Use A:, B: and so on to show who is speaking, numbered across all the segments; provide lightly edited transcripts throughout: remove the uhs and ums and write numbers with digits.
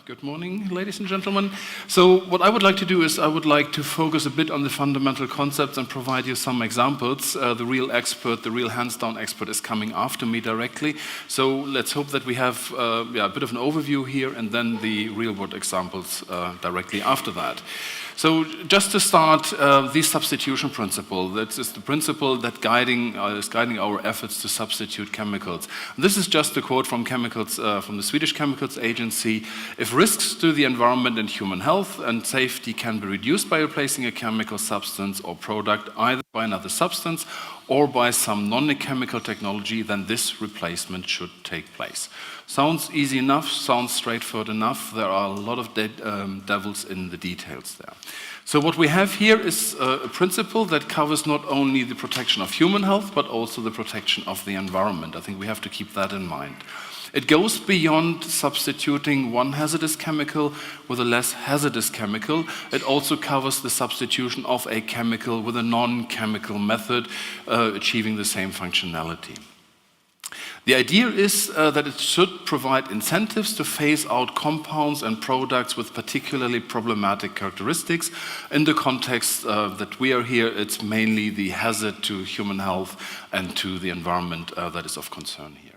A: Good morning, ladies and gentlemen. So what I would like to do is I would like to focus a bit on the fundamental concepts and provide you some examples. The real expert, the real hands-down expert is coming after me directly. So let's hope that we have a bit of an overview here and then the real-world examples directly after that. So just to start, the substitution principle. That is the principle that is guiding our efforts to substitute chemicals. This is just a quote from chemicals from the Swedish Chemicals Agency. If risks to the environment and human health and safety can be reduced by replacing a chemical substance or product either by another substance or by some non-chemical technology, then this replacement should take place. Sounds easy enough, sounds straightforward enough. There are a lot of devils in the details there. So what we have here is a principle that covers not only the protection of human health, but also the protection of the environment. I think we have to keep that in mind. It goes beyond substituting one hazardous chemical with a less hazardous chemical. It also covers the substitution of a chemical with a non-chemical method, achieving the same functionality. The idea is that it should provide incentives to phase out compounds and products with particularly problematic characteristics. In the context that we are here, it's mainly the hazard to human health and to the environment that is of concern here.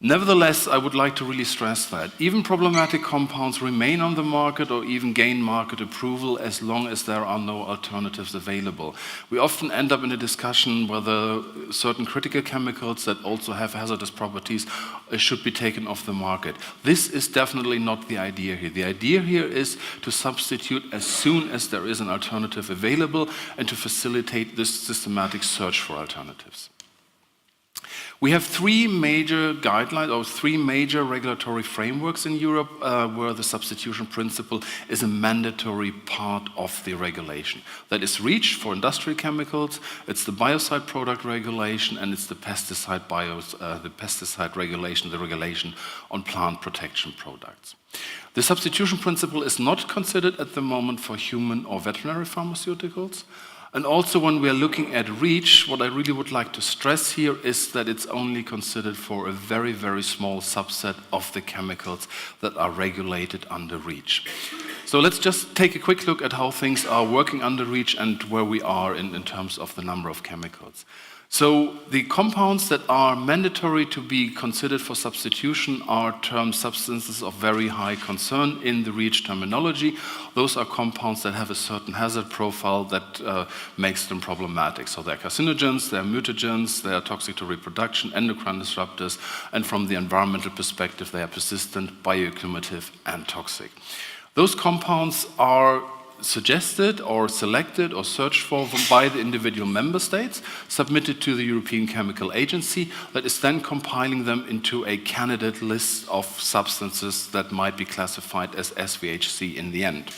A: Nevertheless, I would like to really stress that even problematic compounds remain on the market or even gain market approval as long as there are no alternatives available. We often end up in a discussion whether certain critical chemicals that also have hazardous properties should be taken off the market. This is definitely not the idea here. The idea here is to substitute as soon as there is an alternative available and to facilitate this systematic search for alternatives. We have three major guidelines or three major regulatory frameworks in Europe where the substitution principle is a mandatory part of the regulation. That is REACH for industrial chemicals, it's the biocide product regulation, and it's the pesticide regulation, the regulation on plant protection products. The substitution principle is not considered at the moment for human or veterinary pharmaceuticals. And also when we are looking at REACH, what I really would like to stress here is that it's only considered for a very, very small subset of the chemicals that are regulated under REACH. So let's just take a quick look at how things are working under REACH and where we are in terms of the number of chemicals. So the compounds that are mandatory to be considered for substitution are termed substances of very high concern in the REACH terminology. Those are compounds that have a certain hazard profile that makes them problematic. So they're carcinogens, they're mutagens, they are toxic to reproduction, endocrine disruptors, and from the environmental perspective, they are persistent, bioaccumulative, and toxic. Those compounds are suggested or selected or searched for by the individual member states, submitted to the European Chemical Agency, that is then compiling them into a candidate list of substances that might be classified as SVHC in the end.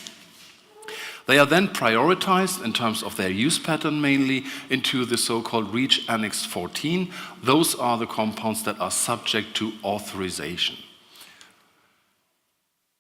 A: They are then prioritized in terms of their use pattern mainly into the so-called REACH Annex 14. Those are the compounds that are subject to authorization.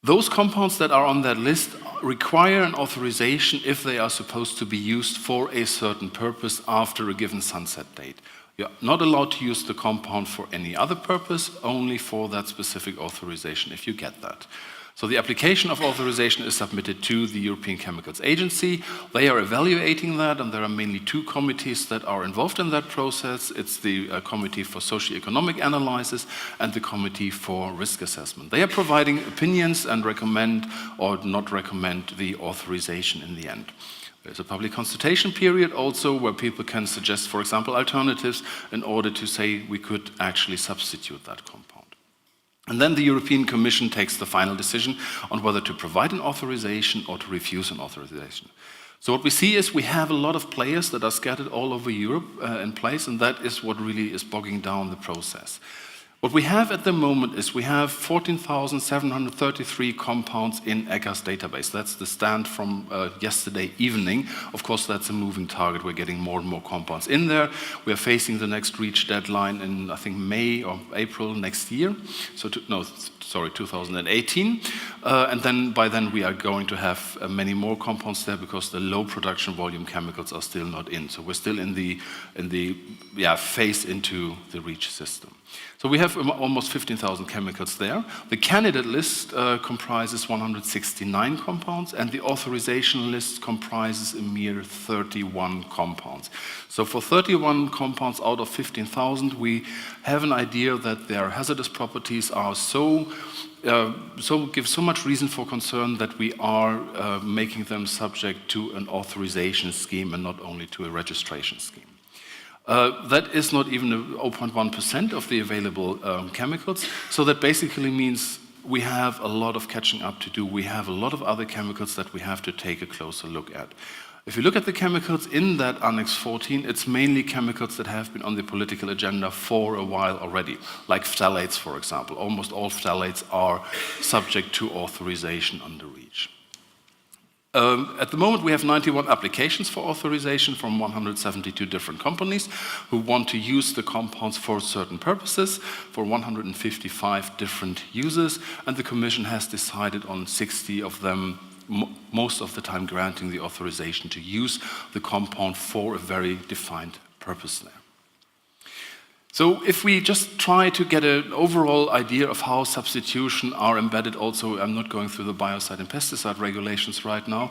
A: Those compounds that are on that list require an authorization if they are supposed to be used for a certain purpose after a given sunset date. You're not allowed to use the compound for any other purpose, only for that specific authorization if you get that. So the application of authorization is submitted to the European Chemicals Agency. They are evaluating that, and there are mainly two committees that are involved in that process. It's the Committee for Socioeconomic Analysis and the Committee for Risk Assessment. They are providing opinions and recommend or not recommend the authorization in the end. There's a public consultation period also where people can suggest, for example, alternatives in order to say we could actually substitute that compound. And then the European Commission takes the final decision on whether to provide an authorization or to refuse an authorization. So what we see is we have a lot of players that are scattered all over Europe in place, and that is what really is bogging down the process. What we have at the moment is we have 14,733 compounds in ECHA's database. That's the stand from yesterday evening. Of course, that's a moving target. We're getting more and more compounds in there. We are facing the next REACH deadline in, I think, May or April next year. 2018. And then by then we are going to have many more compounds there because the low production volume chemicals are still not in. So we're still in the phase into the REACH system. So we have almost 15,000 chemicals there. The candidate list comprises 169 compounds, and the authorization list comprises a mere 31 compounds. So for 31 compounds out of 15,000, we have an idea that their hazardous properties are give so much reason for concern that we are making them subject to an authorization scheme and not only to a registration scheme. That is not even 0.1% of the available chemicals, so that basically means we have a lot of catching up to do. We have a lot of other chemicals that we have to take a closer look at. If you look at the chemicals in that Annex 14, it's mainly chemicals that have been on the political agenda for a while already, like phthalates, for example. Almost all phthalates are subject to authorization under REACH. At the moment, we have 91 applications for authorization from 172 different companies who want to use the compounds for certain purposes, for 155 different uses, and the Commission has decided on 60 of them, most of the time granting the authorization to use the compound for a very defined purpose there. So if we just try to get an overall idea of how substitution are embedded also, I'm not going through the biocide and pesticide regulations right now,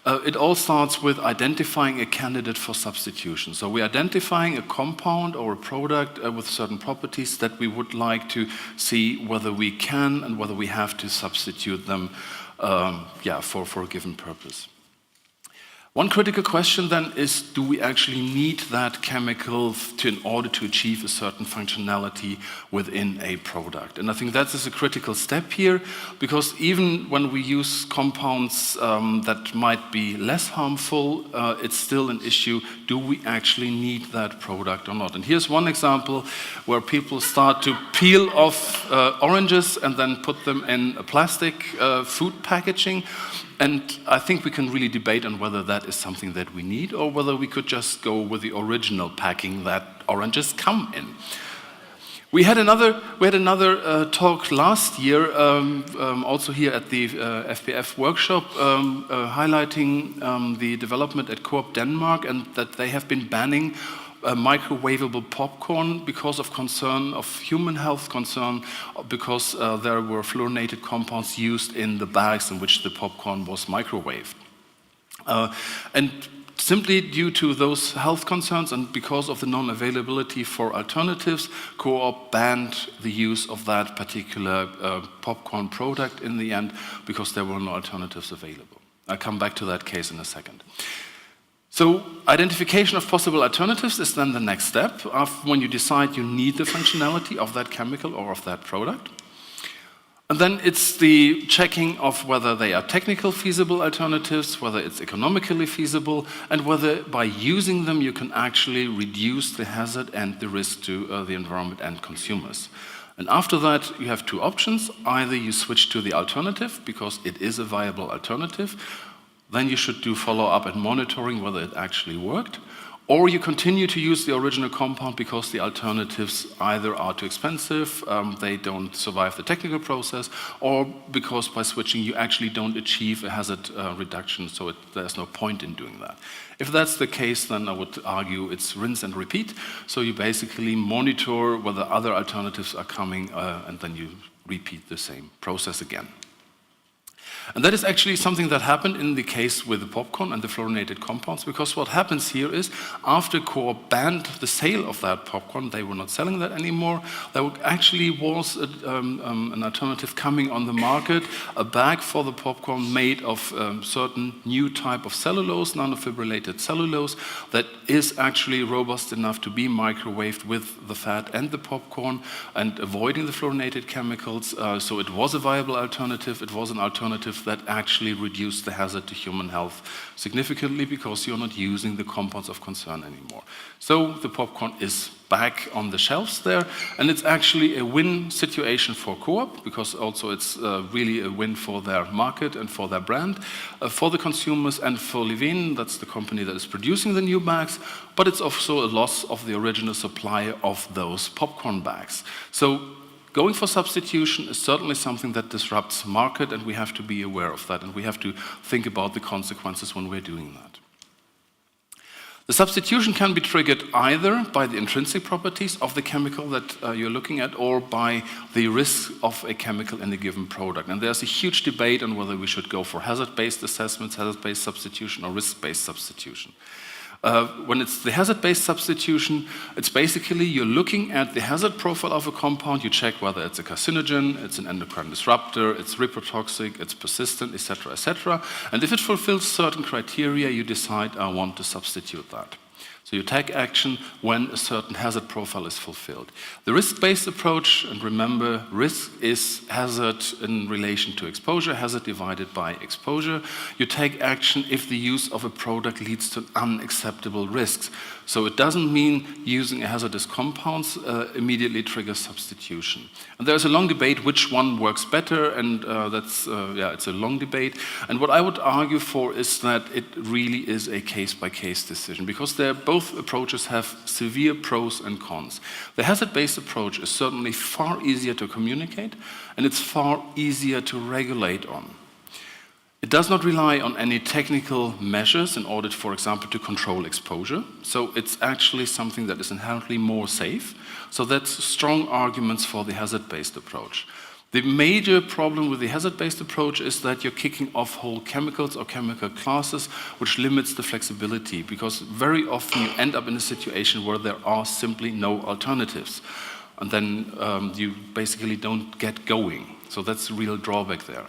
A: it all starts with identifying a candidate for substitution. So we're identifying a compound or a product with certain properties that we would like to see whether we can and whether we have to substitute them for a given purpose. One critical question then is, do we actually need that chemical in order to achieve a certain functionality within a product? And I think that is a critical step here, because even when we use compounds that might be less harmful, it's still an issue. Do we actually need that product or not? And here's one example where people start to peel off oranges and then put them in a plastic food packaging. And I think we can really debate on whether that is something that we need or whether we could just go with the original packing that oranges come in. We had another talk last year, also here at the FPF workshop, highlighting the development at Coop Denmark and that they have been banning microwavable popcorn because of concern, of human health concern, because there were fluorinated compounds used in the bags in which the popcorn was microwaved. And simply due to those health concerns and because of the non-availability for alternatives, Coop banned the use of that particular popcorn product in the end because there were no alternatives available. I'll come back to that case in a second. So identification of possible alternatives is then the next step when you decide you need the functionality of that chemical or of that product. And then it's the checking of whether they are technically feasible alternatives, whether it's economically feasible, and whether by using them you can actually reduce the hazard and the risk to the environment and consumers. And after that, you have two options. Either you switch to the alternative because it is a viable alternative, then you should do follow-up and monitoring whether it actually worked. Or you continue to use the original compound because the alternatives either are too expensive, they don't survive the technical process, or because by switching you actually don't achieve a hazard reduction, so there's no point in doing that. If that's the case, then I would argue it's rinse and repeat. So you basically monitor whether other alternatives are coming, and then you repeat the same process again. And that is actually something that happened in the case with the popcorn and the fluorinated compounds, because what happens here is after Coop banned the sale of that popcorn, they were not selling that anymore, there actually was an alternative coming on the market, a bag for the popcorn made of certain new type of cellulose, nanofibrillated cellulose, that is actually robust enough to be microwaved with the fat and the popcorn and avoiding the fluorinated chemicals. So it was a viable alternative. It was an alternative that actually reduced the hazard to human health significantly because you're not using the compounds of concern anymore. So the popcorn is back on the shelves there, and it's actually a win situation for Coop because also it's really a win for their market and for their brand, for the consumers and for Livin, that's the company that is producing the new bags, but it's also a loss of the original supplier of those popcorn bags. So going for substitution is certainly something that disrupts market, and we have to be aware of that, and we have to think about the consequences when we're doing that. The substitution can be triggered either by the intrinsic properties of the chemical that you're looking at or by the risk of a chemical in a given product. And there's a huge debate on whether we should go for hazard-based assessments, hazard-based substitution, or risk-based substitution. When it's the hazard-based substitution, it's basically you're looking at the hazard profile of a compound, you check whether it's a carcinogen, it's an endocrine disruptor, it's reprotoxic, it's persistent, etc., etc. And if it fulfills certain criteria, you decide, I want to substitute that. So you take action when a certain hazard profile is fulfilled. The risk-based approach, and remember, risk is hazard in relation to exposure, hazard divided by exposure. You take action if the use of a product leads to unacceptable risks. So it doesn't mean using a hazardous compounds immediately triggers substitution. And there's a long debate which one works better, and it's a long debate. And what I would argue for is that it really is a case-by-case decision, because both approaches have severe pros and cons. The hazard-based approach is certainly far easier to communicate, and it's far easier to regulate on. It does not rely on any technical measures in order, for example, to control exposure. So it's actually something that is inherently more safe. So that's strong arguments for the hazard-based approach. The major problem with the hazard-based approach is that you're kicking off whole chemicals or chemical classes, which limits the flexibility, because very often you end up in a situation where there are simply no alternatives. And then you basically don't get going. So that's a real drawback there.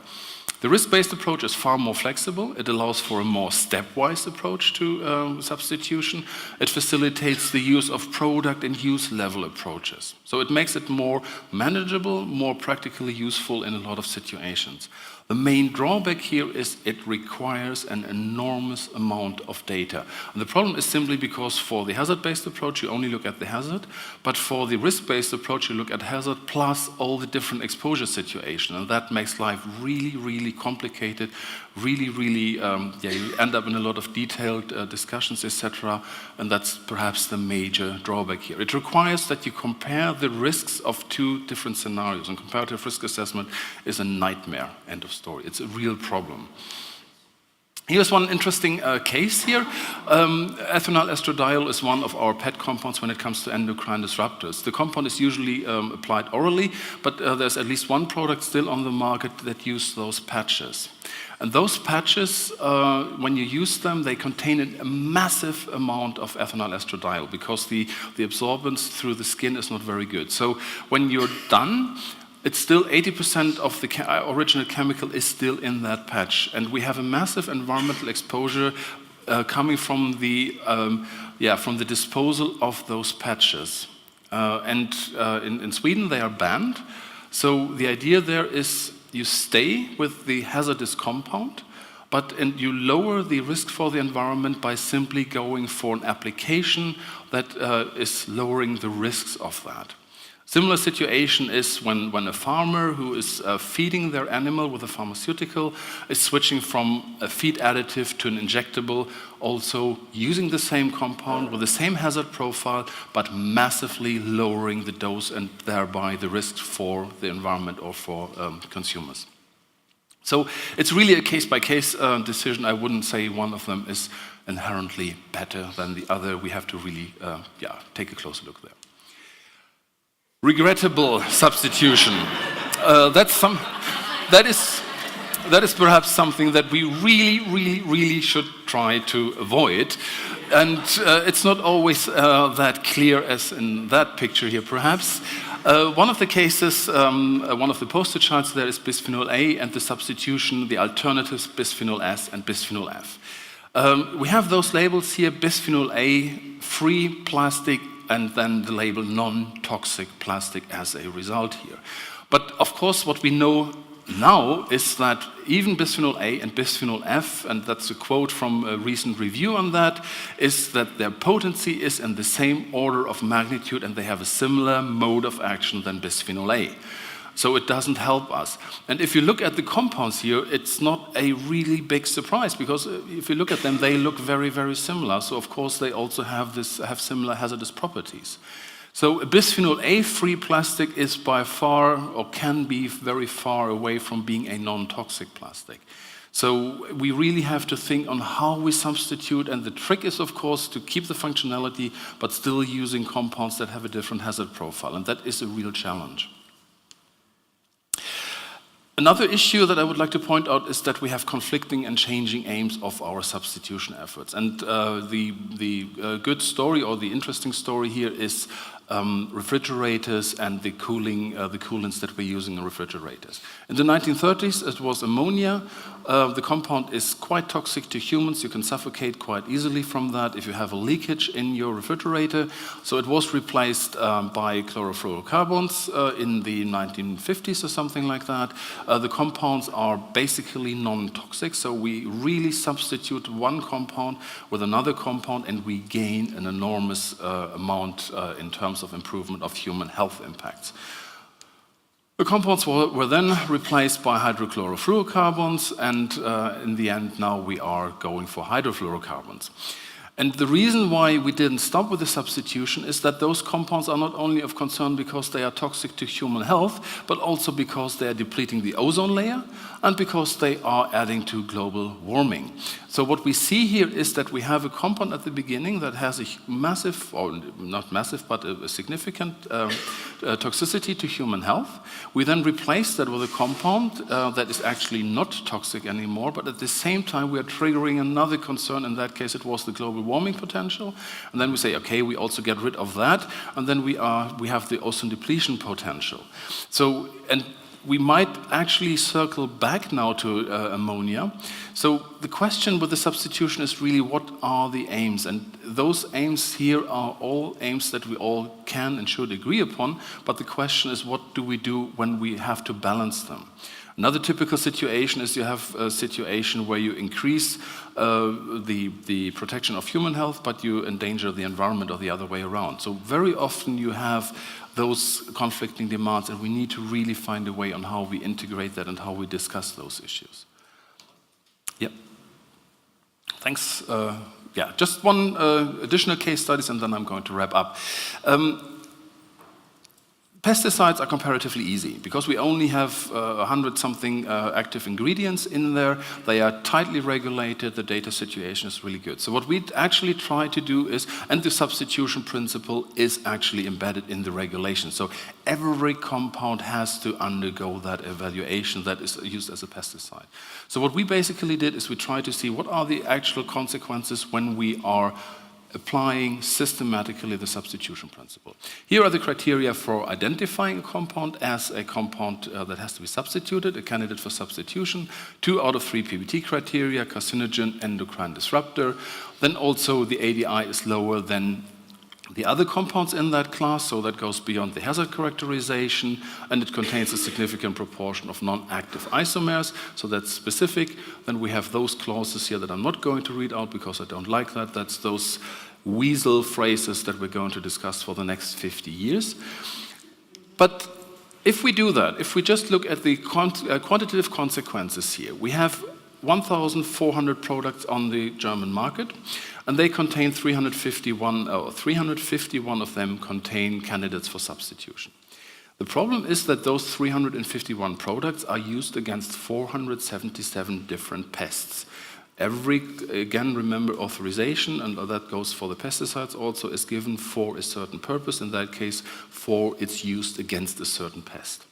A: The risk-based approach is far more flexible. It allows for a more stepwise approach to substitution. It facilitates the use of product and use level approaches. So it makes it more manageable, more practically useful in a lot of situations. The main drawback here is it requires an enormous amount of data. And the problem is simply because for the hazard-based approach, you only look at the hazard, but for the risk-based approach, you look at hazard plus all the different exposure situations. And that makes life really, really complicated, you end up in a lot of detailed discussions, etc. And that's perhaps the major drawback here. It requires that you compare the risks of two different scenarios, and comparative risk assessment is a nightmare, end of story. It's a real problem. Here's one interesting case here. Ethanol estradiol is one of our pet compounds when it comes to endocrine disruptors. The compound is usually applied orally, but there's at least one product still on the market that uses those patches. And those patches, when you use them, they contain a massive amount of ethanol estradiol because the absorbance through the skin is not very good. So when you're done, it's still 80% of the original chemical is still in that patch. And we have a massive environmental exposure coming from the disposal of those patches. In Sweden, they are banned. So the idea there is you stay with the hazardous compound, and you lower the risk for the environment by simply going for an application that is lowering the risks of that. Similar situation is when a farmer who is feeding their animal with a pharmaceutical is switching from a feed additive to an injectable, also using the same compound with the same hazard profile, but massively lowering the dose and thereby the risk for the environment or for consumers. So it's really a case-by-case decision. I wouldn't say one of them is inherently better than the other. We have to really take a closer look there. Regrettable substitution. That is perhaps something that we really should try to avoid. And it's not always that clear as in that picture here, perhaps. One of the cases, one of the poster charts there is bisphenol A and the substitution, the alternatives bisphenol S and bisphenol F. We have those labels here, bisphenol A, free plastic, and then the label non-toxic plastic as a result here. But of course, what we know now is that even bisphenol A and bisphenol F, and that's a quote from a recent review on that, is that their potency is in the same order of magnitude and they have a similar mode of action than bisphenol A. So it doesn't help us. And if you look at the compounds here, it's not a really big surprise because if you look at them, they look very, very similar. So of course they also have similar hazardous properties. So a bisphenol A-free plastic is by far, or can be very far away from being a non-toxic plastic. So we really have to think on how we substitute, and the trick is, of course, to keep the functionality, but still using compounds that have a different hazard profile, and that is a real challenge. Another issue that I would like to point out is that we have conflicting and changing aims of our substitution efforts. And the good story, or the interesting story here, is refrigerators and the coolants that we're using in refrigerators. In the 1930s, it was ammonia. The compound is quite toxic to humans. You can suffocate quite easily from that if you have a leakage in your refrigerator. So it was replaced by chlorofluorocarbons in the 1950s or something like that. The compounds are basically non-toxic, so we really substitute one compound with another compound, and we gain an enormous amount in terms of improvement of human health impacts. The compounds were then replaced by hydrochlorofluorocarbons, and in the end now we are going for hydrofluorocarbons. And the reason why we didn't stop with the substitution is that those compounds are not only of concern because they are toxic to human health, but also because they are depleting the ozone layer and because they are adding to global warming. So what we see here is that we have a compound at the beginning that has a massive, or not massive, but a significant toxicity to human health. We then replace that with a compound that is actually not toxic anymore, but at the same time we are triggering another concern. In that case, it was the global warming potential. And then we say, okay, we also get rid of that, and then we have the ozone depletion potential. So, and we might actually circle back now to ammonia. So the question with the substitution is really, what are the aims? And those aims here are all aims that we all can and should agree upon, but the question is, what do we do when we have to balance them? Another typical situation is you have a situation where you increase the protection of human health, but you endanger the environment, or the other way around. So very often you have those conflicting demands, and we need to really find a way on how we integrate that and how we discuss those issues. Yep. Thanks. Yeah, just one additional case studies, and then I'm going to wrap up. Pesticides are comparatively easy because we only have 100-something active ingredients in there. They are tightly regulated. The data situation is really good. So what we actually try to do is, and the substitution principle is actually embedded in the regulation. So every compound has to undergo that evaluation that is used as a pesticide. So what we basically did is we tried to see what are the actual consequences when we are applying systematically the substitution principle. Here are the criteria for identifying a compound as a compound that has to be substituted, a candidate for substitution. 2 out of 3 PBT criteria: carcinogen, endocrine disruptor. Then also the ADI is lower than the other compounds in that class, so that goes beyond the hazard characterization, and it contains a significant proportion of non-active isomers, so that's specific. Then we have those clauses here that I'm not going to read out because I don't like that. That's those weasel phrases that we're going to discuss for the next 50 years. But if we do that, if we just look at the quantitative consequences here, we have 1,400 products on the German market, and they contain 351 of them contain candidates for substitution. The problem is that those 351 products are used against 477 different pests. Again, remember, authorization, and that goes for the pesticides also, is given for a certain purpose, in that case for its use against a certain pest.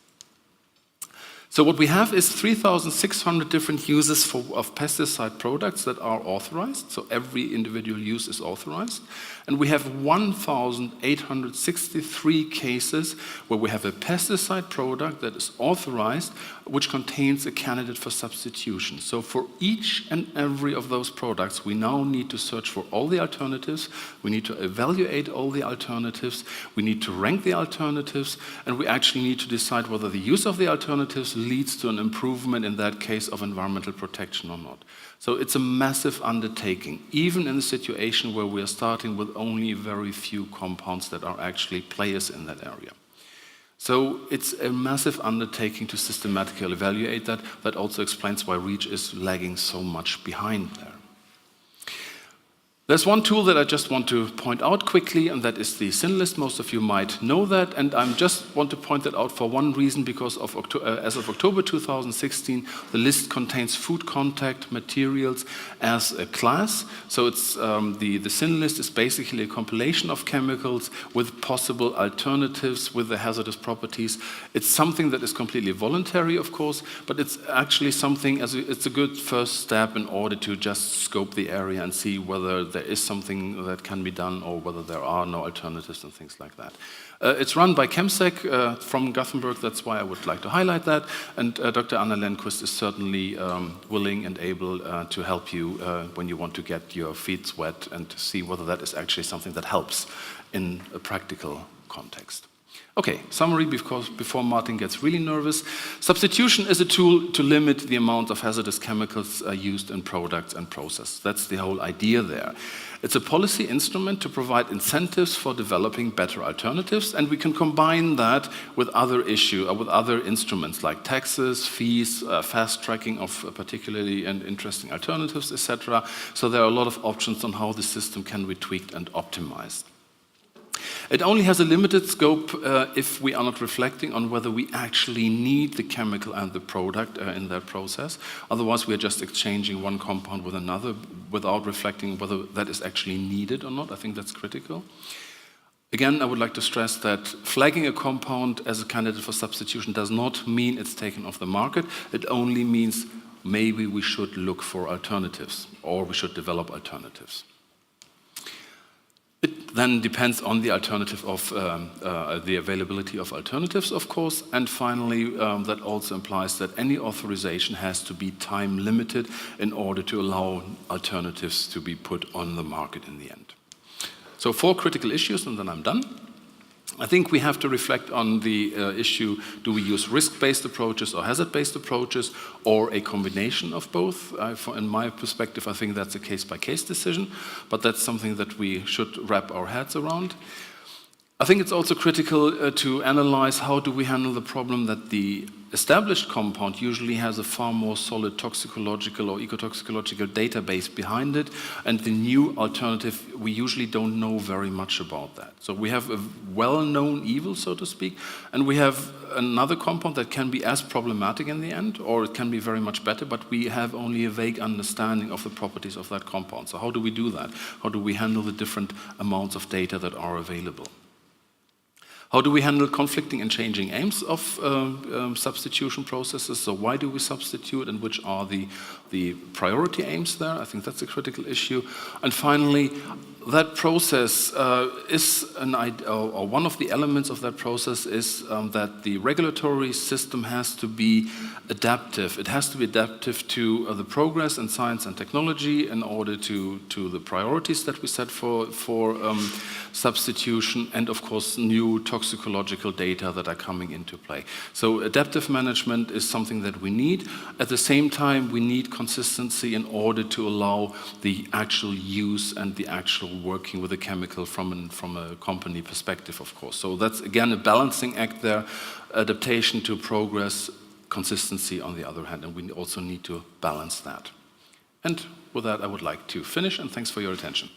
A: So what we have is 3,600 different uses of pesticide products that are authorized. So every individual use is authorized. And we have 1,863 cases where we have a pesticide product that is authorized, which contains a candidate for substitution. So for each and every of those products, we now need to search for all the alternatives. We need to evaluate all the alternatives. We need to rank the alternatives. And we actually need to decide whether the use of the alternatives leads to an improvement, in that case, of environmental protection or not. So it's a massive undertaking, even in a situation where we are starting with only very few compounds that are actually players in that area. So it's a massive undertaking to systematically evaluate that. That also explains why REACH is lagging so much behind there. There's one tool that I just want to point out quickly, and that is the Sinlist. Most of you might know that, and I just want to point that out for one reason, because as of October 2016, the list contains food contact materials as a class. So it's the Sinlist is basically a compilation of chemicals with possible alternatives with the hazardous properties. It's something that is completely voluntary, of course, but it's actually something, it's a good first step in order to just scope the area and see whether there is something that can be done or whether there are no alternatives and things like that. It's run by ChemSec from Gothenburg, that's why I would like to highlight that, and Dr. Anna Lennquist is certainly willing and able to help you when you want to get your feet wet and to see whether that is actually something that helps in a practical context. Okay, summary before Martin gets really nervous. Substitution is a tool to limit the amount of hazardous chemicals used in products and process. That's the whole idea there. It's a policy instrument to provide incentives for developing better alternatives, and we can combine that with other instruments like taxes, fees, fast tracking of particularly and interesting alternatives, etc. So there are a lot of options on how the system can be tweaked and optimized. It only has a limited scope if we are not reflecting on whether we actually need the chemical and the product in that process. Otherwise, we are just exchanging one compound with another without reflecting whether that is actually needed or not. I think that's critical. Again, I would like to stress that flagging a compound as a candidate for substitution does not mean it's taken off the market. It only means maybe we should look for alternatives, or we should develop alternatives. It then depends on the alternative of the availability of alternatives, of course, and finally, that also implies that any authorization has to be time limited in order to allow alternatives to be put on the market in the end. So 4 critical issues, and then I'm done. I think we have to reflect on the issue, do we use risk-based approaches or hazard-based approaches, or a combination of both? In my perspective, I think that's a case-by-case decision, but that's something that we should wrap our heads around. I think it's also critical to analyze how do we handle the problem that the established compound usually has a far more solid toxicological or ecotoxicological database behind it, and the new alternative, we usually don't know very much about that. So we have a well-known evil, so to speak, and we have another compound that can be as problematic in the end, or it can be very much better, but we have only a vague understanding of the properties of that compound. So how do we do that? How do we handle the different amounts of data that are available? How do we handle conflicting and changing aims of substitution processes? So why do we substitute, and which are the priority aims there? I think that's a critical issue. And finally, that process is one of the elements of that process is that the regulatory system has to be adaptive. It has to be adaptive to the progress in science and technology in order to the priorities that we set for substitution, and of course new toxicological data that are coming into play. So adaptive management is something that we need. At the same time, we need consistency in order to allow the actual use and the actual working with a chemical from a company perspective, of course. So that's again a balancing act there, adaptation to progress, consistency on the other hand, and we also need to balance that. And with that, I would like to finish, and thanks for your attention.